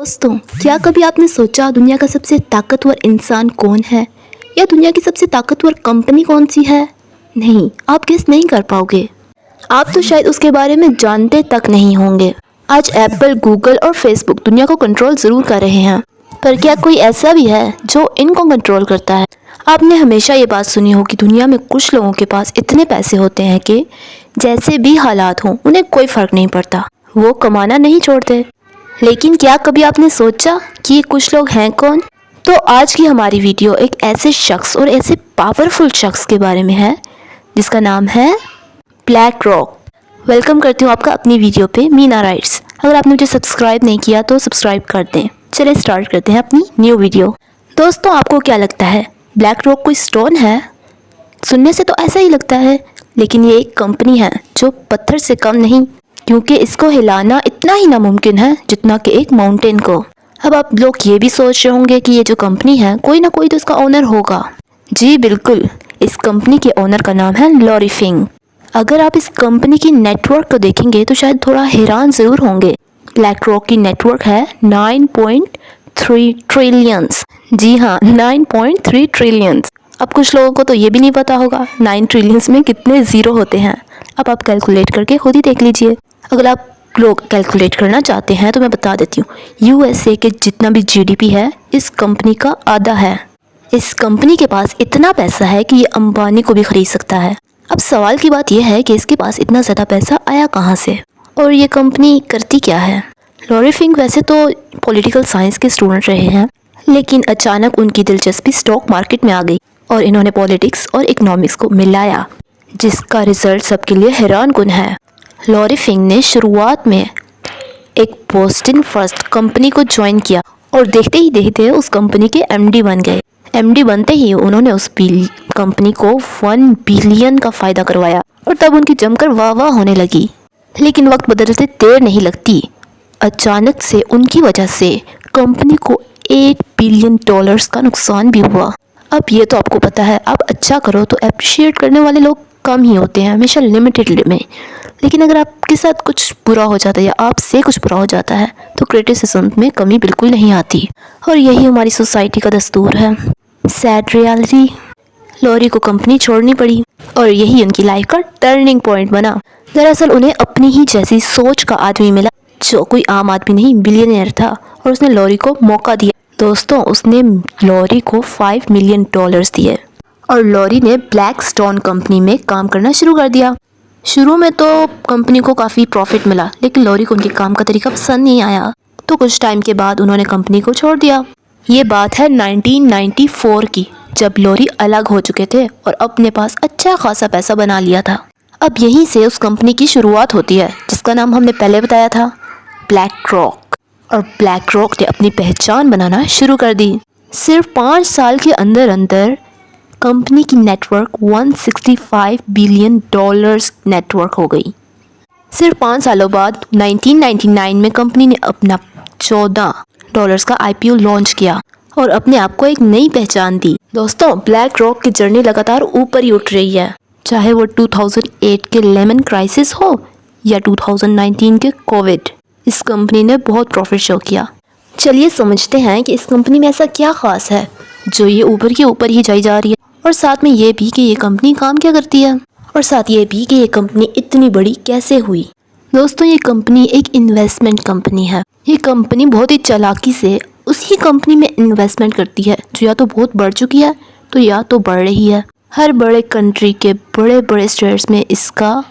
दोस्तों, क्या कभी आपने सोचा दुनिया का सबसे ताकतवर इंसान कौन है या दुनिया की सबसे ताकतवर कंपनी कौन सी है? नहीं, आप गेस नहीं कर पाओगे। आप तो शायद उसके बारे में जानते तक नहीं होंगे। आज एप्पल, गूगल और फेसबुक दुनिया को कंट्रोल ज़रूर कर रहे हैं, पर क्या कोई ऐसा भी है जो इनको कंट्रोल करता है? आपने हमेशा ये बात सुनी होगी, दुनिया में कुछ लोगों के पास इतने पैसे होते हैं कि जैसे भी हालात हों उन्हें कोई फ़र्क नहीं पड़ता, वो कमाना नहीं छोड़ते। लेकिन क्या कभी आपने सोचा कि ये कुछ लोग हैं कौन? तो आज की हमारी वीडियो एक ऐसे शख्स और ऐसे पावरफुल शख्स के बारे में है जिसका नाम है ब्लैक रॉक। वेलकम करती हूँ आपका अपनी वीडियो पे, मीना राइट्स। अगर आपने मुझे सब्सक्राइब नहीं किया तो सब्सक्राइब कर दें। चलिए स्टार्ट करते हैं अपनी न्यू वीडियो। दोस्तों, आपको क्या लगता है ब्लैक रॉक कोई स्टोन है? सुनने से तो ऐसा ही लगता है, लेकिन ये एक कंपनी है जो पत्थर से कम नहीं, क्योंकि इसको हिलाना इतना ही नामुमकिन है जितना कि एक माउंटेन को। अब आप लोग ये भी सोच रहे होंगे कि ये जो कंपनी है कोई ना कोई तो इसका ओनर होगा। जी बिल्कुल, इस कंपनी के ओनर का नाम है लॉरी फिंग। अगर आप इस कंपनी की नेटवर्क को देखेंगे तो शायद थोड़ा हैरान ज़रूर होंगे। ब्लैक रॉक की नेटवर्क है 9.3 ट्रिलियंस। जी हाँ, 9.3 ट्रिलियंस। अब कुछ लोगों को तो ये भी नहीं पता होगा 9 ट्रिलियंस में कितने ज़ीरो होते हैं। अब आप कैलकुलेट करके खुद ही देख लीजिए। अगर आप लोग कैलकुलेट करना चाहते हैं तो मैं बता देती हूँ, यूएसए के जितना भी जीडीपी है इस कंपनी का आधा है। इस कंपनी के पास इतना पैसा है कि ये अंबानी को भी खरीद सकता है। अब सवाल की बात यह है कि इसके पास इतना ज़्यादा पैसा आया कहाँ से और ये कंपनी करती क्या है। लॉरी फिंग वैसे तो पॉलिटिकल साइंस के स्टूडेंट रहे हैं, लेकिन अचानक उनकी दिलचस्पी स्टॉक मार्केट में आ गई और इन्होंने पॉलिटिक्स और इकोनॉमिक्स को मिलाया, जिसका रिजल्ट सबके लिए हैरान कुन है। लॉरी फिंग ने शुरुआत में एक बोस्टन फर्स्ट कंपनी को ज्वाइन किया और देखते ही देखते उस कंपनी के एमडी बन गए। एमडी बनते ही उन्होंने उस कंपनी को 1 बिलियन का फ़ायदा करवाया और तब उनकी जमकर वाह होने लगी। लेकिन वक्त बदलते देर नहीं लगती, अचानक से उनकी वजह से कंपनी को $8 बिलियन का नुकसान भी हुआ। अब ये तो आपको पता है, आप अच्छा करो तो अप्रिशिएट करने वाले लोग कम ही होते हैं, हमेशा लिमिटेड में। लेकिन अगर आपके साथ कुछ बुरा हो जाता है या आपसे कुछ बुरा हो जाता है तो क्रिटिसिज्म में कमी बिल्कुल नहीं आती, और यही हमारी सोसाइटी का दस्तूर है। सैड रियलिटी, लॉरी को कंपनी छोड़नी पड़ी और यही उनकी लाइफ का टर्निंग पॉइंट बना। दरअसल उन्हें अपनी ही जैसी सोच का आदमी मिला जो कोई आम आदमी नहीं, बिलियनियर था, और उसने लॉरी को मौका दिया। दोस्तों, उसने लॉरी को $5 मिलियन दिए और लॉरी ने ब्लैक स्टोन कंपनी में काम करना शुरू कर दिया। शुरू में तो कंपनी को काफ़ी प्रॉफिट मिला, लेकिन लॉरी को उनके काम का तरीका पसंद नहीं आया, तो कुछ टाइम के बाद उन्होंने कंपनी को छोड़ दिया। ये बात है 1994 की, जब लॉरी अलग हो चुके थे और अपने पास अच्छा खासा पैसा बना लिया था। अब यहीं से उस कंपनी की शुरुआत होती है जिसका नाम हमने पहले बताया था, ब्लैक रॉक। और ब्लैक रॉक ने अपनी पहचान बनाना शुरू कर दी। सिर्फ 5 साल के अंदर अंदर कंपनी की नेटवर्क $165 बिलियन नेटवर्क हो गई। सिर्फ 5 सालों बाद 1999 में कंपनी ने अपना $14 का आईपीओ लॉन्च किया और अपने आप को एक नई पहचान दी। दोस्तों, ब्लैक रॉक की जर्नी लगातार ऊपर ही उठ रही है, चाहे वो 2008 के लेमन क्राइसिस हो या 2019 के कोविड। इस कंपनी ने बहुत प्रॉफिट शो किया। चलिए समझते हैं कि इस कंपनी में ऐसा क्या खास है जो ये ऊपर के ऊपर ही जाई जा रही है, और साथ में ये भी कि ये कंपनी काम क्या करती है, और साथ ये भी कि ये कंपनी इतनी बड़ी कैसे हुई। दोस्तों, ये कंपनी एक इन्वेस्टमेंट कंपनी है। ये कंपनी बहुत ही चालाकी से उसी कंपनी में इन्वेस्टमेंट करती है जो या तो बहुत बढ़ चुकी है तो या तो बढ़ रही है। हर बड़े कंट्री के बड़े बड़े स्टेट्स में इसका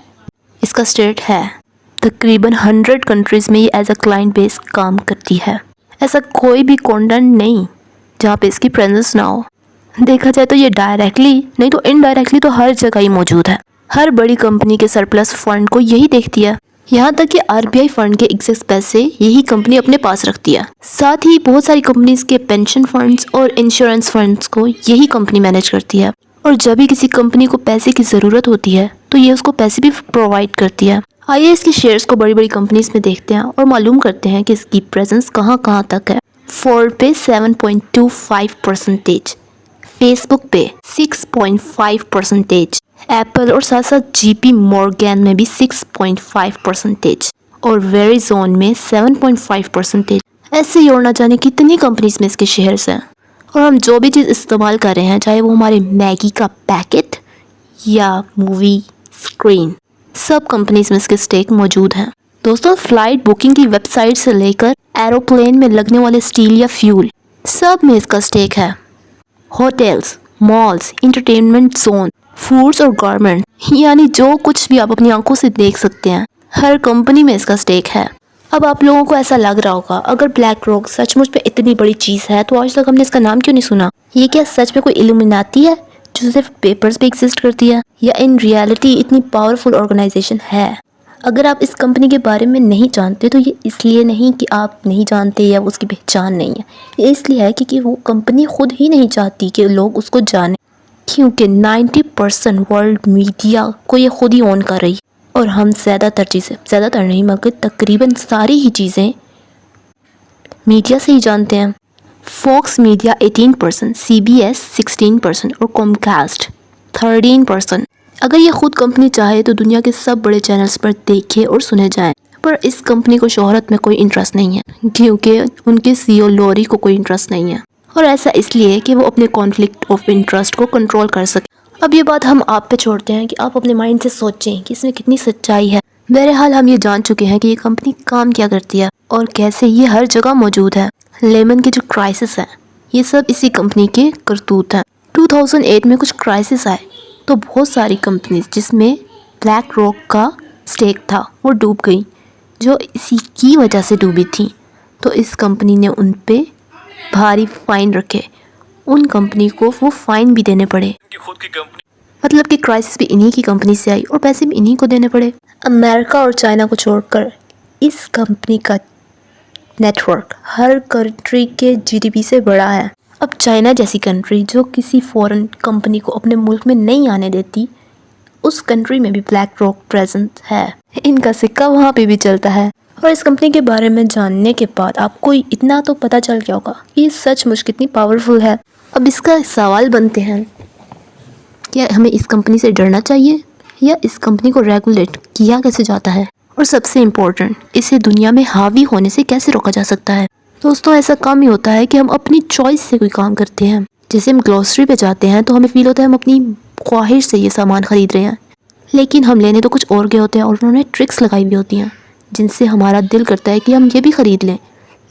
स्टेट है। तकरीबन 100 कंट्रीज़ में ये एज अ क्लाइंट बेस काम करती है। ऐसा कोई भी कॉन्टिनेंट नहीं जहाँ पे इसकी प्रेजेंस ना हो। देखा जाए तो ये डायरेक्टली नहीं तो इनडायरेक्टली तो हर जगह ही मौजूद है। हर बड़ी कंपनी के सरप्लस फंड को यही देखती है, यहाँ तक कि आरबीआई फंड के एक्सेस पैसे यही कंपनी अपने पास रखती है। साथ ही बहुत सारी कंपनीज के पेंशन फंड्स और इंश्योरेंस फंड्स को यही कंपनी मैनेज करती है, और जब भी किसी कंपनी को पैसे की ज़रूरत होती है तो ये उसको पैसे भी प्रोवाइड करती है। आइए इसकी शेयर्स को बड़ी बड़ी कंपनीज में देखते हैं और मालूम करते हैं कि इसकी प्रेजेंस कहाँ कहाँ तक है। फोर्ड पे 7.25%, फेसबुक पे 6.5%, एप्पल और साथ साथ जीपी मॉर्गन में भी 6.5% और वेरिजोन में 7.5%, ऐसे ही और ना जाने कितनी कंपनीज में इसके शेयर्स हैं। और हम जो भी चीज़ इस्तेमाल कर रहे हैं, चाहे वो हमारे मैगी का पैकेट या मूवी स्क्रीन, सब कंपनीज में इसके स्टेक मौजूद हैं। दोस्तों, फ्लाइट बुकिंग की वेबसाइट से लेकर एरोप्लेन में लगने वाले स्टील या फ्यूल, सब में इसका स्टेक है। Hotels, malls, entertainment zone, foods और गारमेंट, यानी जो कुछ भी आप अपनी आंखों से देख सकते हैं, हर कंपनी में इसका स्टेक है। अब आप लोगों को ऐसा लग रहा होगा, अगर ब्लैक रॉक सचमुच में इतनी बड़ी चीज़ है तो आज तक हमने इसका नाम क्यों नहीं सुना? ये क्या सच में कोई इल्यूमिनाटी है जो सिर्फ पेपर्स पे एग्जिस्ट करती है, या इन रियलिटी इतनी पावरफुल ऑर्गेनाइजेशन है? अगर आप इस कंपनी के बारे में नहीं जानते तो ये इसलिए नहीं कि आप नहीं जानते या उसकी पहचान नहीं है, ये इसलिए है क्योंकि वो कंपनी खुद ही नहीं चाहती कि लोग उसको जाने, क्योंकि 90% वर्ल्ड मीडिया को ये खुद ही ओन कर रही है। और हम ज़्यादातर नहीं मगर तकरीबन सारी ही चीज़ें मीडिया से ही जानते हैं। फॉक्स मीडिया 18%, CBS 16% और कॉमकास्ट 13%। अगर ये खुद कंपनी चाहे तो दुनिया के सब बड़े चैनल्स पर देखे और सुने जाएं, पर इस कंपनी को शोहरत में कोई इंटरेस्ट नहीं है, क्योंकि उनके CEO लॉरी को कोई इंटरेस्ट नहीं है। और ऐसा इसलिए कि वो अपने कॉन्फ्लिक्ट ऑफ इंटरेस्ट को कंट्रोल कर सके। अब ये बात हम आप पे छोड़ते हैं कि आप अपने माइंड से सोचें कि इसमें कितनी सच्चाई है। बहरहाल हम ये जान चुके हैं कि ये कंपनी काम क्या करती है और कैसे ये हर जगह मौजूद है। लेमन की जो क्राइसिस है, ये सब इसी कंपनी के करतूत हैं। 2008 में कुछ क्राइसिस आए तो बहुत सारी कंपनीज जिसमें ब्लैक रॉक का स्टेक था वो डूब गई, जो इसी की वजह से डूबी थी। तो इस कंपनी ने उन पे भारी फाइन रखे, उन कंपनी को वो फाइन भी देने पड़े। खुद की कंपनी, मतलब कि क्राइसिस भी इन्हीं की कंपनी से आई और पैसे भी इन्हीं को देने पड़े। अमेरिका और चाइना को छोड़कर इस कंपनी का नेटवर्क हर कंट्री के GDP से बड़ा है। अब चाइना जैसी कंट्री जो किसी फॉरेन कंपनी को अपने मुल्क में नहीं आने देती, उस कंट्री में भी ब्लैक रॉक प्रेजेंट है। इनका सिक्का वहाँ पे भी चलता है। और इस कंपनी के बारे में जानने के बाद आपको इतना तो पता चल गया होगा कि सचमुच कितनी पावरफुल है। अब इसका सवाल बनते हैं, क्या हमें इस कंपनी से डरना चाहिए या इस कंपनी को रेगुलेट किया कैसे जाता है, और सबसे इम्पोर्टेंट, इसे दुनिया में हावी होने से कैसे रोका जा सकता है? दोस्तों, ऐसा कम ही होता है कि हम अपनी चॉइस से कोई काम करते हैं। जैसे हम ग्रोसरी पे जाते हैं तो हमें फील होता है हम अपनी ख्वाहिश से ये सामान खरीद रहे हैं, लेकिन हम लेने तो कुछ और गए होते हैं और उन्होंने ट्रिक्स लगाई हुई होती हैं जिनसे हमारा दिल करता है कि हम ये भी ख़रीद लें,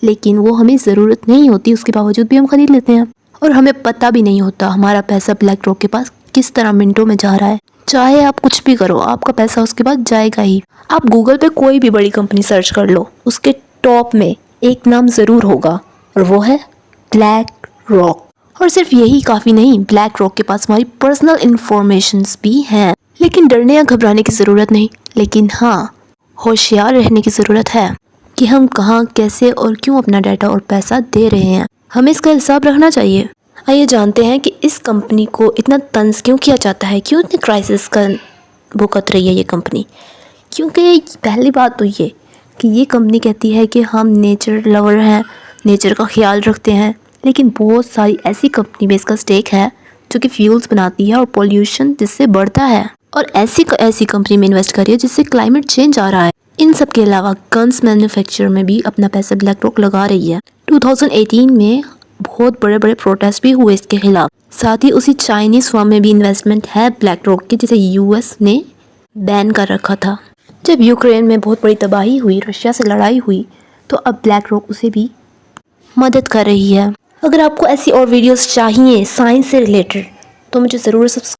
लेकिन वो हमें ज़रूरत नहीं होती, उसके बावजूद भी हम ख़रीद लेते हैं। और हमें पता भी नहीं होता हमारा पैसा ब्लैक रॉक के पास किस तरह मिनटों में जा रहा है। चाहे आप कुछ भी करो, आपका पैसा उसके पास जाएगा ही। आप गूगल पे कोई भी बड़ी कंपनी सर्च कर लो, उसके टॉप में एक नाम ज़रूर होगा और वो है ब्लैक रॉक। और सिर्फ यही काफ़ी नहीं, ब्लैक रॉक के पास हमारी पर्सनल इन्फॉर्मेशंस भी हैं। लेकिन डरने या घबराने की ज़रूरत नहीं, लेकिन हाँ, होशियार रहने की ज़रूरत है कि हम कहाँ, कैसे और क्यों अपना डाटा और पैसा दे रहे हैं। हमें इसका हिसाब रखना चाहिए। आइए जानते हैं कि इस कंपनी को इतना तंज क्यों किया जाता है, क्यों इतने क्राइसिस का भुगत रही है ये कंपनी। क्योंकि पहली बात तो ये कि ये कंपनी कहती है कि हम नेचर लवर हैं, नेचर का ख्याल रखते हैं, लेकिन बहुत सारी ऐसी कंपनी में इसका स्टेक है जो कि फ्यूल्स बनाती है और पोल्यूशन जिससे बढ़ता है, और ऐसी कंपनी में इन्वेस्ट करिए जिससे क्लाइमेट चेंज आ रहा है। इन सब के अलावा गन्स मैन्युफैक्चर में भी अपना पैसा ब्लैक रॉक लगा रही है। 2018 में बहुत बड़े बड़े प्रोटेस्ट भी हुए इसके खिलाफ। साथ ही उसी चाइनीज़ फर्म में भी इन्वेस्टमेंट है ब्लैक रॉक की, जिसे US ने बैन कर रखा था। जब यूक्रेन में बहुत बड़ी तबाही हुई, रशिया से लड़ाई हुई, तो अब ब्लैक रॉक उसे भी मदद कर रही है। अगर आपको ऐसी और वीडियोस चाहिए साइंस से रिलेटेड तो मुझे ज़रूर सब्सक्राइब